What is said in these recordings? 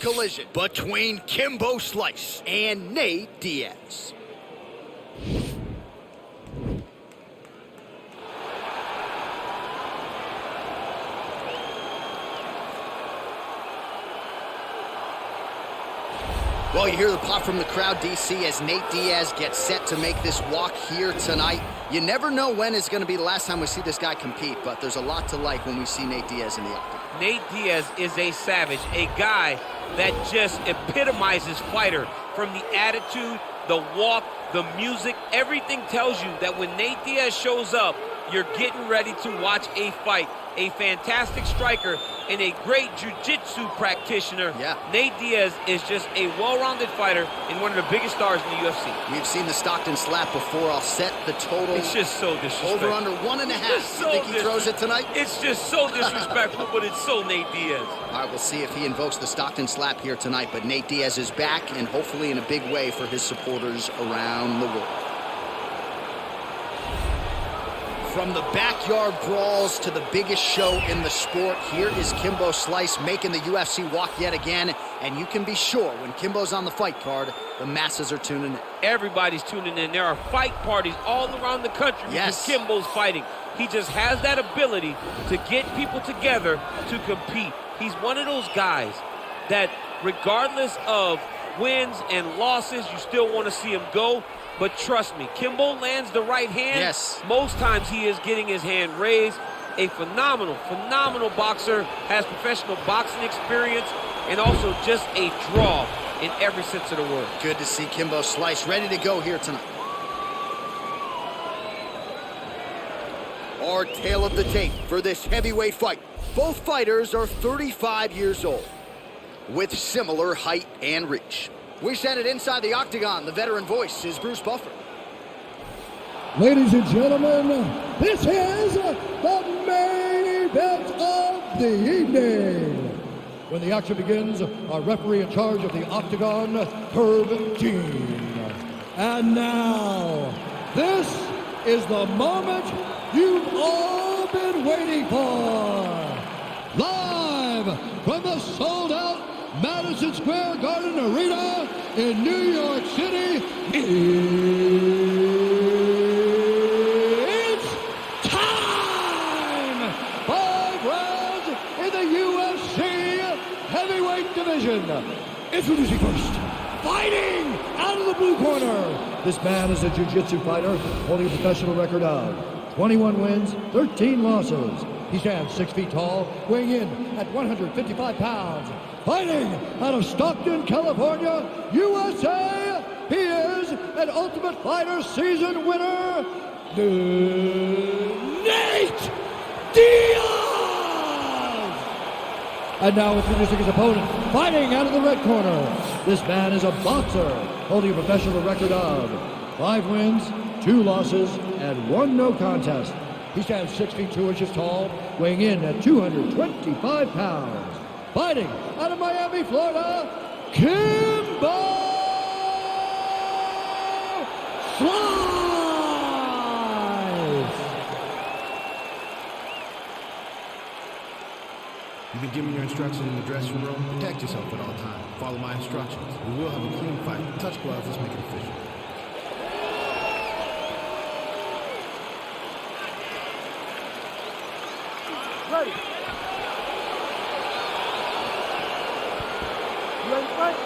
collision between Kimbo Slice and Nate Diaz. Well, you hear the pop from the crowd, DC, as Nate Diaz gets set to make this walk here tonight. You never know when is going to be the last time we see this guy compete, but there's a lot to like when we see Nate Diaz in the octagon. Nate Diaz is a savage, a guy that just epitomizes fighter. From the attitude, the walk, the music, everything tells you that when Nate Diaz shows up, you're getting ready to watch a fight. A fantastic striker and a great jiu-jitsu practitioner. Yeah. Nate Diaz is just a well-rounded fighter and one of the biggest stars in the UFC. We've seen the Stockton slap before. I'll set the total. It's just so disrespectful. Over under 1.5. You think he throws it tonight? It's just so disrespectful, but it's so Nate Diaz. All right, we'll see if he invokes the Stockton slap here tonight, but Nate Diaz is back, and hopefully in a big way for his supporters around the world. From the backyard brawls to the biggest show in the sport, here is Kimbo Slice making the UFC walk yet again. And you can be sure when Kimbo's on the fight card, the masses are tuning in. Everybody's tuning in. There are fight parties all around the country because Kimbo's fighting. He just has that ability to get people together to compete. He's one of those guys that regardless of wins and losses, you still want to see him go. But trust me, Kimbo lands the right hand. Yes. Most times he is getting his hand raised. A phenomenal, phenomenal boxer, has professional boxing experience, and also just a draw in every sense of the word. Good to see Kimbo Slice ready to go here tonight. Our tale of the tape for this heavyweight fight. Both fighters are 35 years old, with similar height and reach. We send it inside the octagon. The veteran voice is Bruce Buffer. Ladies and gentlemen, this is the main event of the evening. When the action begins, our referee in charge of the octagon, Herb Dean. And now, this is the moment you've all been waiting for. Live from the sold-out Madison Square Garden Arena in New York City, it's time! 5 rounds in the UFC heavyweight division. Introducing first, fighting out of the blue corner. This man is a jiu-jitsu fighter holding a professional record of 21 wins, 13 losses. He stands 6 feet tall, weighing in at 155 pounds. Fighting out of Stockton, California, USA, he is an Ultimate Fighter season winner, Nate Diaz! And now introducing his opponent, fighting out of the red corner. This man is a boxer, holding a professional record of 5 wins, 2 losses, and 1 no contest. He stands 6 feet 2 inches tall, weighing in at 225 pounds. Fighting out of Miami, Florida, Kimbo Slice! You've been given your instructions in the dressing room. Protect yourself at all times. Follow my instructions. We will have a clean fight. Touch gloves, let's make it official. Ready. You ready to fight?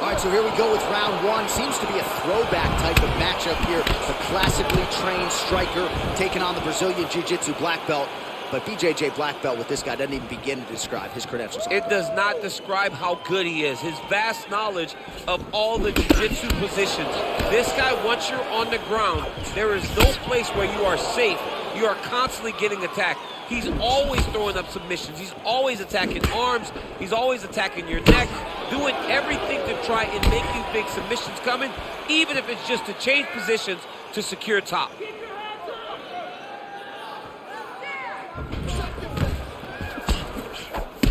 All right, so here we go with round 1. Seems to be a throwback type of matchup here. The classically trained striker taking on the Brazilian Jiu-Jitsu black belt. But BJJ black belt with this guy doesn't even begin to describe his credentials. It does not describe how good he is. His vast knowledge of all the jiu-jitsu positions. This guy, once you're on the ground, there is no place where you are safe. You are constantly getting attacked. He's always throwing up submissions. He's always attacking arms. He's always attacking your neck, doing everything to try and make you think submissions coming, even if it's just to change positions to secure top.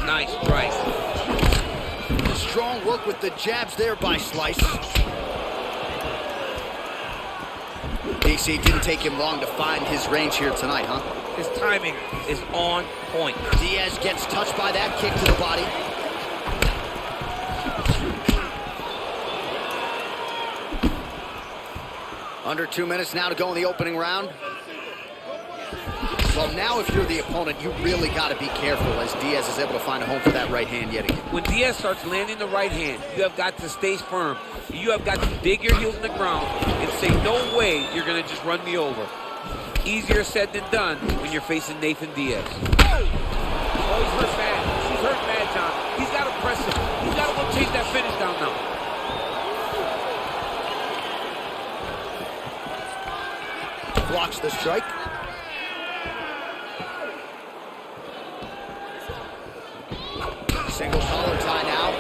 Nice strike. Strong work with the jabs there by Slice. DC, didn't take him long to find his range here tonight, huh? His timing is on point. Diaz gets touched by that kick to the body. Under 2 minutes now to go in the opening round. Well, now if you're the opponent, you really got to be careful as Diaz is able to find a home for that right hand yet again. When Diaz starts landing the right hand, you have got to stay firm. You have got to dig your heels in the ground and say, no way you're going to just run me over. Easier said than done when you're facing Nathan Diaz. Oh, he's hurt bad. He's hurt bad, John. He's got to press it. He's got to go chase that finish down now. Blocks the strike. Single collar tie now.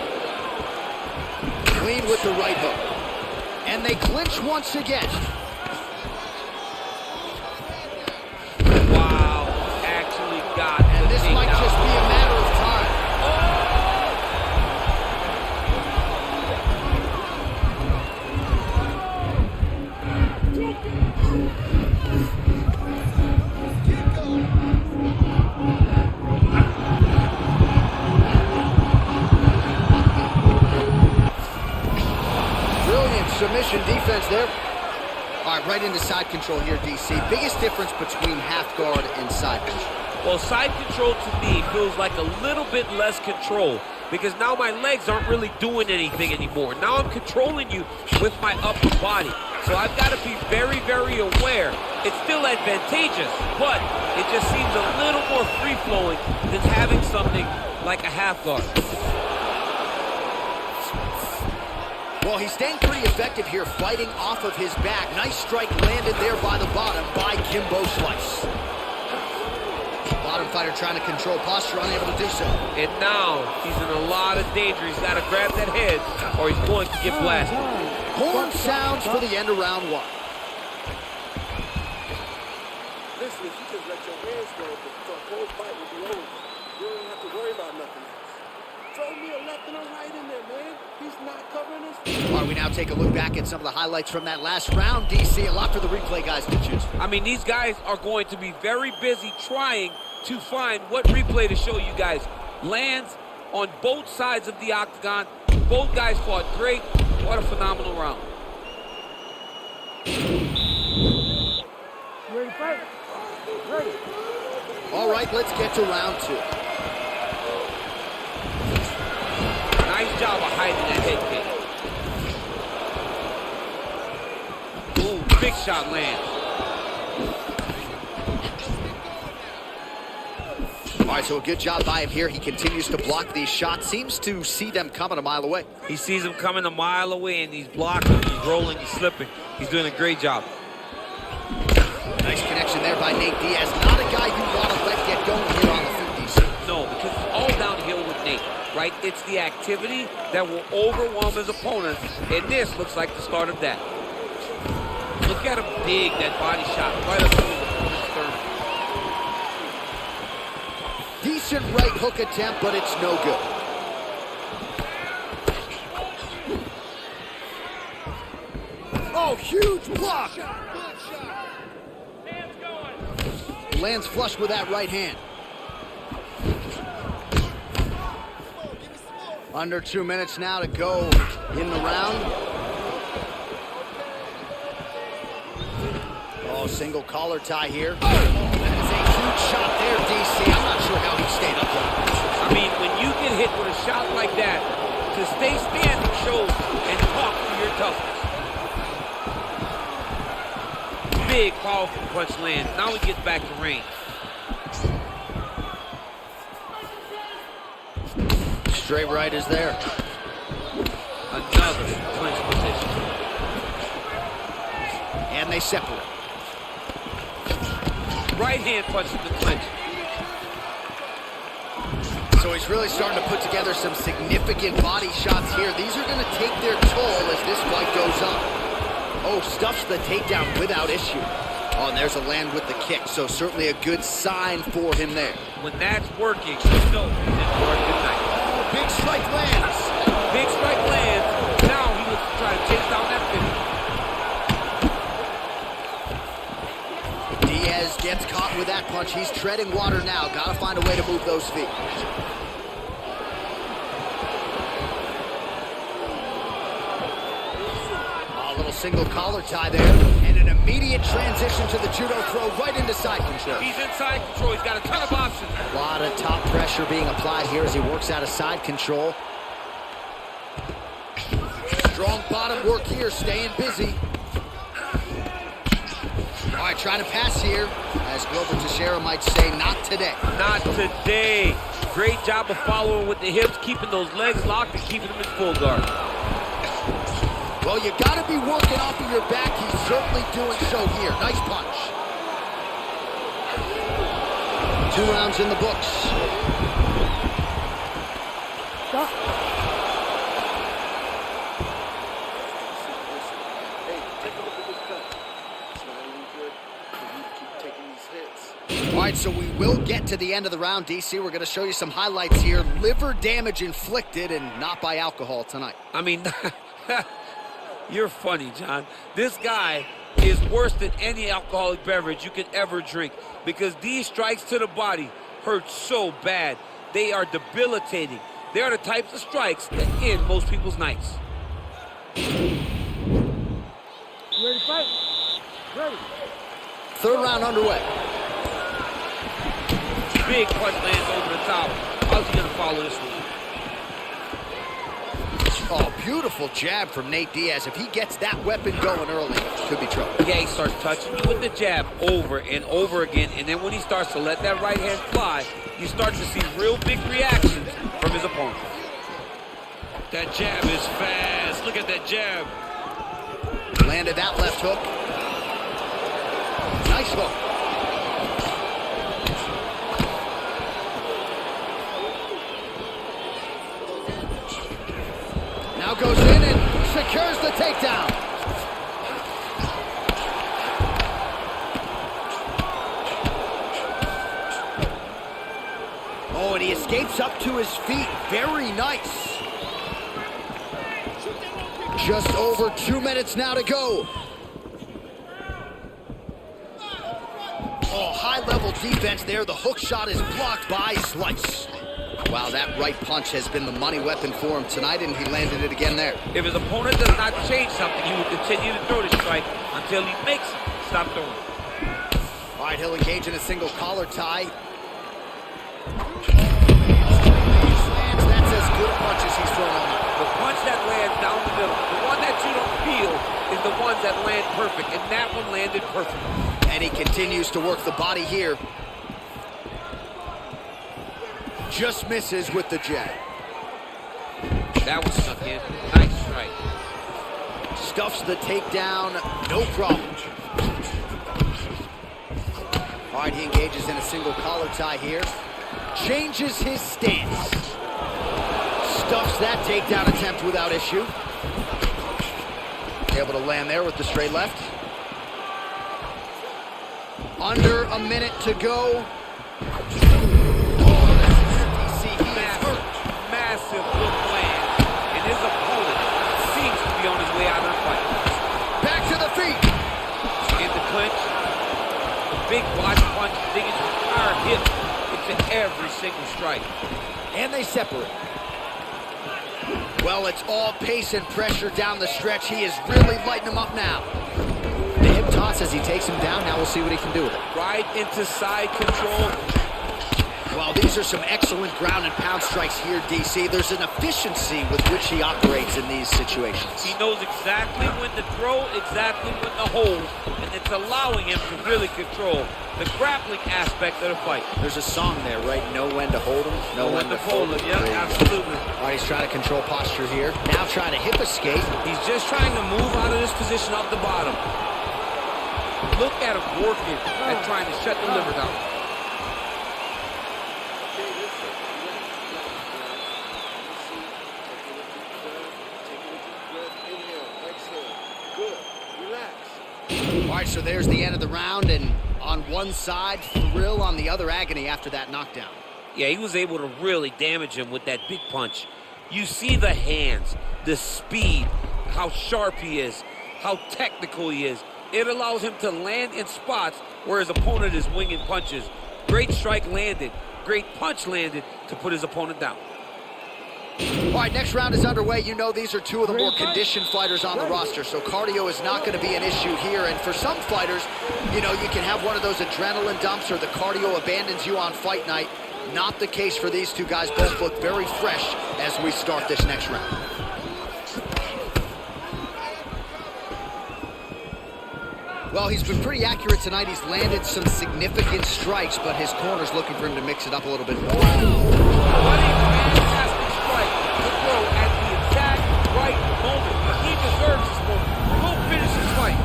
Clean with the right hook. And they clinch once again. Wow, actually got And the this might takedown. just be a matter of time. Submission defense there. All right, right into side control here, DC. Biggest difference between half guard and side control. Well, side control to me feels like a little bit less control because now my legs aren't really doing anything anymore. Now I'm controlling you with my upper body. So I've got to be very, very aware. It's still advantageous, but it just seems a little more free-flowing than having something like a half guard. Well, he's staying pretty effective here, fighting off of his back. Nice strike landed there by the bottom by Kimbo Slice. Bottom fighter trying to control posture, unable to do so. And now he's in a lot of danger. He's got to grab that head or he's going to get blasted. Horn sounds for the end of round one. Listen, if you just let your hands go, the whole fight will be over. You don't have to worry about nothing else. Throw me a left and a right in there, man. He's not covering us. All right, we now take a look back at some of the highlights from that last round, DC. A lot for the replay guys to choose from. I mean, these guys are going to be very busy trying to find what replay to show you guys. Lands on both sides of the octagon. Both guys fought great. What a phenomenal round. You ready to fight? Ready. All right, let's get to round two. Nice job of hiding that head kick. Ooh, big shot lands. All right, so a good job by him here. He continues to block these shots. Seems to see them coming a mile away. He sees them coming a mile away, and he's blocking, he's rolling, he's slipping. He's doing a great job. Nice connection there by Nate Diaz. Not a guy you want to let get going here on the 50s. No, because it's all downhill with Nate, right? It's the activity that will overwhelm his opponents, and this looks like the start of that. Look at him dig that body shot right up to his opponent's sternum. Decent right hook attempt, but it's no good. Oh, huge block! Lands flush with that right hand. Under 2 minutes now to go in the round. Oh, single collar tie here. Oh, that is a huge shot there, DC. I'm not sure how he stayed up there. I mean, when you get hit with a shot like that, to stay standing shows and talk to your toughness. Big, powerful punch lands. Now he gets back to range. Straight right is there. Another clinch position. And they separate. Right hand punches the clinch. So he's really starting to put together some significant body shots here. These are going to take their toll as this fight goes on. Oh, stuffs the takedown without issue. Oh, and there's a land with the kick, so certainly a good sign for him there. When that's working, you know he's in for a good night. Oh, big strike lands. Big strike lands. Now he looks to try to chase down that punch. He's treading water now. Got to find a way to move those feet. A little single collar tie there. And an immediate transition to the judo throw right into side control. He's in side control. He's got a ton of options. A lot of top pressure being applied here as he works out of side control. Strong bottom work here, staying busy. All right, trying to pass here. As Glover Teixeira might say, not today. Not today. Great job of following with the hips, keeping those legs locked and keeping them in full guard. Well, you got to be working off of your back. He's certainly doing so here. Nice punch. 2 rounds in the books. Stop. Hey, take a look at this cut. It's not even good for you to keep taking these hits. All right, so we will get to the end of the round, DC. We're going to show you some highlights here. Liver damage inflicted, and not by alcohol tonight. I mean, you're funny, John. This guy is worse than any alcoholic beverage you could ever drink because these strikes to the body hurt so bad. They are debilitating. They are the types of strikes that end most people's nights. You ready to fight? Ready. 3rd round underway. Big punch lands over the top. How's he going to follow this one? Oh, beautiful jab from Nate Diaz. If he gets that weapon going early, could be trouble. Yeah, he starts touching you with the jab over and over again, and then when he starts to let that right hand fly, you start to see real big reactions from his opponent. That jab is fast. Look at that jab. Landed that left hook. Nice hook. Now goes in and secures the takedown. Oh, and he escapes up to his feet. Very nice. Just over 2 minutes now to go. Oh, high-level defense there. The hook shot is blocked by Slice. Wow, that right punch has been the money weapon for him tonight, and he landed it again there. If his opponent does not change something, he will continue to throw the strike until he makes it stop throwing. All right, he'll engage in a single collar tie. That's as good a punch as he's thrown all night. The punch that lands down the middle, the one that you don't feel, is the ones that land perfect, and that one landed perfect. And he continues to work the body here. Just misses with the jab. That was stuck in. Nice strike. Stuffs the takedown, no problem. All right, he engages in a single collar tie here. Changes his stance. Stuffs that takedown attempt without issue. Able to land there with the straight left. Under a minute to go. Massive hook land, and his opponent seems to be on his way out of the fight. Back to the feet. In the clinch, the big body punch digging his entire hip into every single strike. And they separate. Well, it's all pace and pressure down the stretch. He is really lighting him up now. The hip toss as he takes him down. Now we'll see what he can do with it. Right into side control. Well, these are some excellent ground and pound strikes here, DC. There's an efficiency with which he operates in these situations. He knows exactly when to throw, exactly when to hold, and it's allowing him to really control the grappling aspect of the fight. There's a song there, right? Know when to hold him, know when to fold him. Yeah, absolutely. All right, he's trying to control posture here. Now trying to hip escape. He's just trying to move out of this position off the bottom. Look at him working and trying to shut the liver down. All right, so there's the end of the round, and on one side, thrill, on the other, agony after that knockdown. Yeah, he was able to really damage him with that big punch. You see the hands, the speed, how sharp he is, how technical he is. It allows him to land in spots where his opponent is winging punches. Great strike landed, great punch landed to put his opponent down. All right, next round is underway. You know these are two of the more conditioned fighters on the roster, so cardio is not going to be an issue here. And for some fighters, you know, you can have one of those adrenaline dumps or the cardio abandons you on fight night. Not the case for these two guys. Both look very fresh as we start this next round. Well, he's been pretty accurate tonight. He's landed some significant strikes, but his corner's looking for him to mix it up a little bit more. Fantastic strike to throw at the exact right moment. He deserves this moment. Go finish his fight.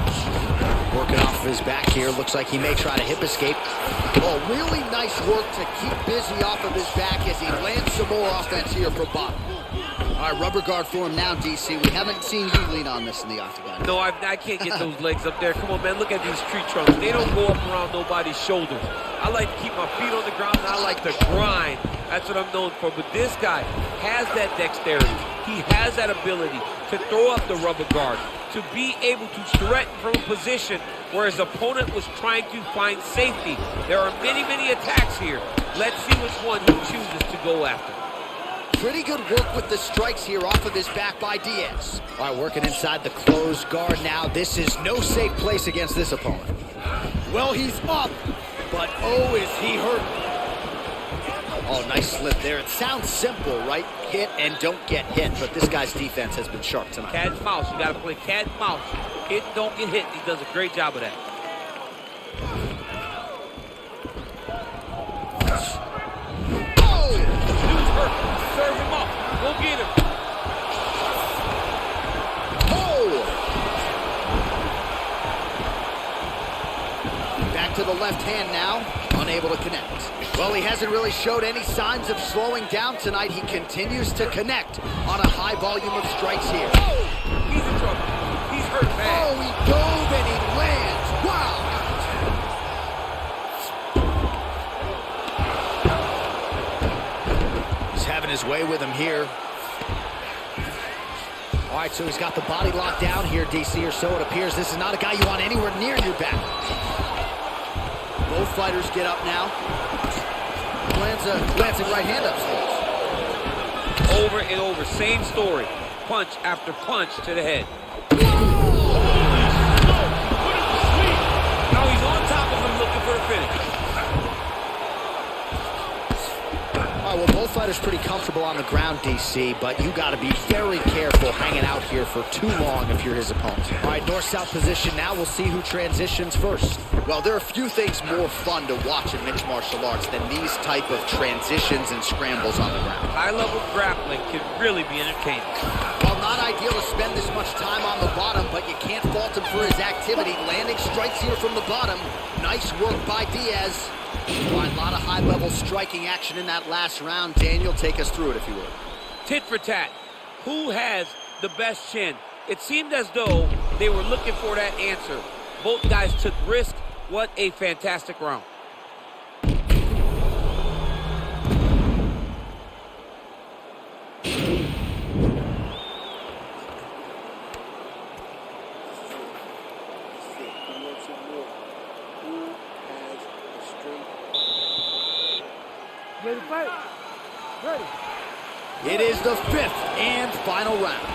Working off of his back here. Looks like he may try to hip escape. Oh, really nice work to keep busy off of his back as he lands some more offense here from bottom. All right, rubber guard for him now, DC. We haven't seen you lean on this in the octagon. No, I can't get those legs up there. Come on, man, look at these tree trunks. They don't go up around nobody's shoulders. I like to keep my feet on the ground, and I like to grind. That's what I'm known for. But this guy has that dexterity. He has that ability to throw up the rubber guard, to be able to threaten from a position where his opponent was trying to find safety. There are many, many attacks here. Let's see which one he chooses to go after. Pretty good work with the strikes here off of his back by Diaz. All right, working inside the closed guard now. This is no safe place against this opponent. Well, he's up, but oh, is he hurt. Oh, nice slip there. It sounds simple, right? Hit and don't get hit, but this guy's defense has been sharp tonight. Cat and mouse. You got to play cat and mouse. Hit, don't get hit. He does a great job of that. Serve him up. Go get him. Oh! Back to the left hand now. Unable to connect. Well, he hasn't really showed any signs of slowing down tonight. He continues to connect on a high volume of strikes here. Oh! He's in trouble. He's hurt bad. Oh, he dove and he lands. Wow! Having his way with him here. All right, so he's got the body locked down here, DC, or so it appears. This is not a guy you want anywhere near your back. Both fighters get up now. Lands a glancing right hand upstairs. Over and over, same story. Punch after punch to the head. Now he's on top of him looking for a finish. All right, well, both fighters pretty comfortable on the ground, DC, but you got to be very careful hanging out here for too long if you're his opponent. All right, north-south position now. We'll see who transitions first. Well, there are a few things more fun to watch in mixed martial arts than these type of transitions and scrambles on the ground. High-level grappling can really be entertaining. Well, not ideal to spend this much time on the bottom, but you can't fault him for his activity. Landing strikes here from the bottom. Nice work by Diaz. Well, a lot of high-level striking action in that last round. Daniel, take us through it, if you would. Tit for tat. Who has the best chin? It seemed as though they were looking for that answer. Both guys took risk. What a fantastic round. Ready to fight? Ready. It is the fifth and final round.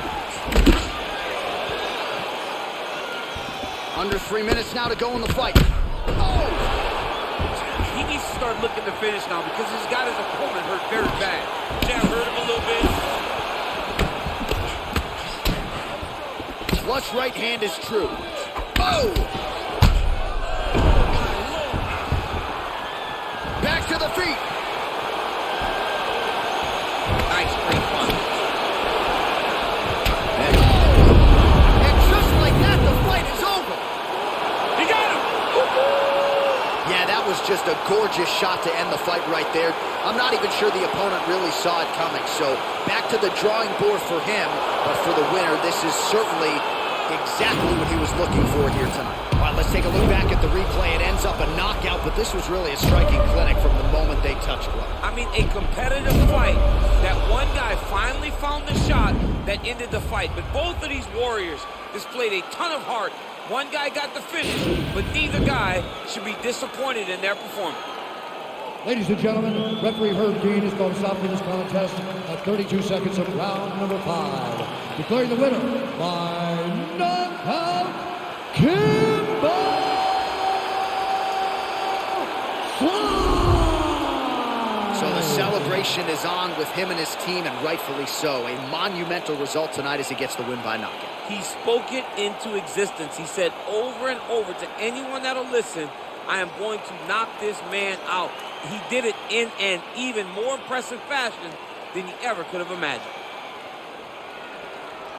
Under 3 minutes now to go in the fight. Oh! He needs to start looking to finish now because he's got his opponent hurt very bad. Jab hurt him a little bit. Flush right hand is true. Oh! Back to the feet. Nice, great punch. And just like that, the fight is over. He got him! Yeah, that was just a gorgeous shot to end the fight right there. I'm not even sure the opponent really saw it coming. So back to the drawing board for him. But for the winner, this is certainly exactly what he was looking for here tonight. All right, let's take a look back at the replay. It ends up a knockout, but this was really a striking clinic from the moment they touched blood. I mean, a competitive fight that one guy finally found the shot that ended the fight. But both of these warriors displayed a ton of heart. One guy got the finish, but neither guy should be disappointed in their performance. Ladies and gentlemen, referee Herb Dean is going to stop this contest at 32 seconds of round number 5. Declaring the winner by knockout, Kimbo Slice! So the celebration is on with him and his team, and rightfully so. A monumental result tonight as he gets the win by knockout. He spoke it into existence. He said over and over to anyone that'll listen, I am going to knock this man out. He did it in an even more impressive fashion than he ever could have imagined.